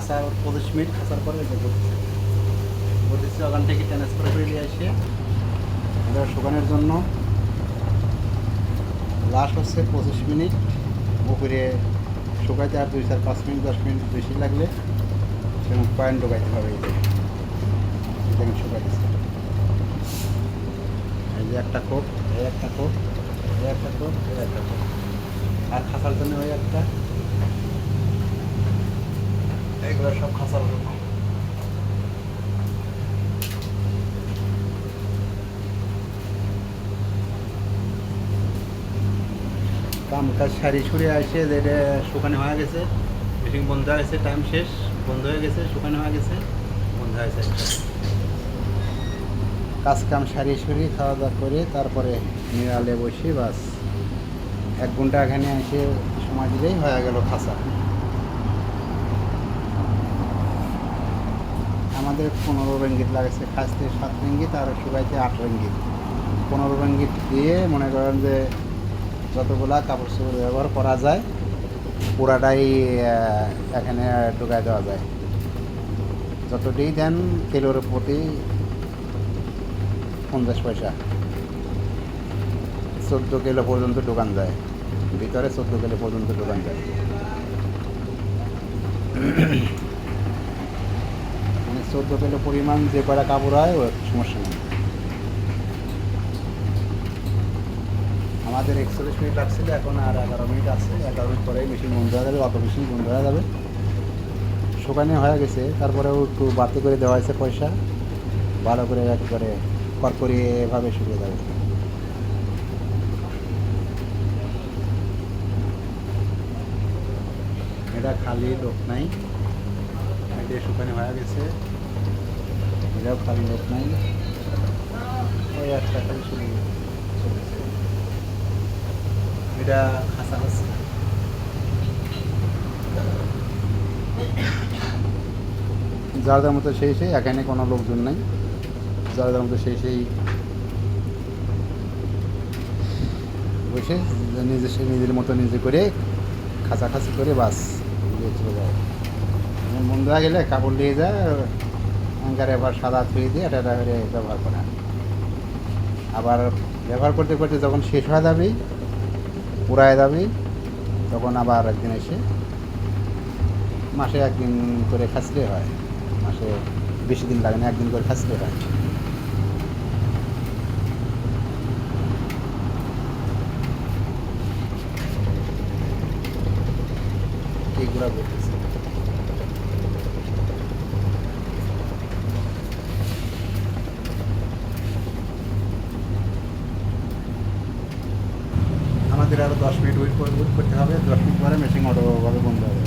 খাসার 25 minute খাসার পরে এটা করতেছি ওখান থেকে ট্রান্সফার করে নিয়ে আসে এটা শুকানোর জন্য লাস্ট হচ্ছে 25 মিনিট উপরে শুকাইতে আর 2-4-5 মিনিট 10 মিনিট বেশি লাগলে সেরকম পয়েন্ট ঢোকাইতে হবে এই যে আমি শুকাইতেছি এই যে একটা কোপ এই একটা কোপ এই একটা কোপ এই একটা কোপ আর খাসার জন্য ওই একটা এইগুলো সব খাসার জন্য কাম কাজ সারি সুরে আসে যেটা শুকানো হয়ে গেছে মেশিন বন্ধ হয়ে গেছে টাইম শেষ বন্ধ হয়ে গেছে শুকানো হয়ে গেছে বন্ধ হয়ে গেছে কাজ কাম সারি সুরি খাওয়া দাওয়া করে তারপরে নিরালে বসে বাস 1 ঘন্টা এখানে এসে সময় দিলেই হয়ে গেল খাসা আমাদের 15 রিঙ্গিত লাগছে খাসতে 7 রিঙ্গিত আর শুকাইতে 8 রিঙ্গিত 15 রিঙ্গিত দিয়ে মনে করেন যে যতগুলা কাপড় চোপড় ব্যবহার করা যায় পুরাটাই এখানে ঢুকাই দেওয়া যায় যতটাই দেন কিলোর প্রতি 50 পয়সা 14 কিলো পর্যন্ত ঢোকান যায় ভিতরে 14 কিলো পর্যন্ত ঢোকান যায় মানে 14 কিলো পরিমাণ যে কটা কাপড় হয় ওর সমস্যা নেই আমাদের 41 মিনিট লাগছিল এখন আর 11 মিনিট আছে 11 মিনিট পরেই মেশিন বন্ধ হয়ে যাবে অত মেশিন বন্ধ হয়ে যাবে শুকানো হয়ে গেছে তারপরেও একটু বাড়তি করে দেওয়া হয়েছে পয়সা ভালো করে একবারে করকরি এভাবে শুকিয়ে যাবে এটা খালি লোক নাই এটা শুকানো হয়ে গেছে এটাও খালি লোক নাই ওই একটা খালি শুকিয়ে চলেছে এটা খাসা খাসি যার মতো সেই এখানে কোনো লোকজন নাই যার মতো সেই বসে নিজের মতো নিজে করে খাঁচাখাঁচি করে বাস চলে যায় বন্ধ হয়ে গেলে কাপড় নিয়ে যায় অ্যাঙ্কারে আবার সাদা ধুয়ে দিয়ে এটা করে ব্যবহার করা আবার ব্যবহার করতে করতে যখন শেষ হয়ে যাবে পুরায় যাবে তখন আবার একদিন এসে মাসে একদিন করে খাসলে হয় মাসে বেশি দিন লাগে না একদিন করে খাসলে হয় এইগুলা বলতেছে আমাদের আরো 10 মিনিট ওয়েট করতে হবে 10 মিনিট পরে মেশিন অটোভাবে বন্ধ হবে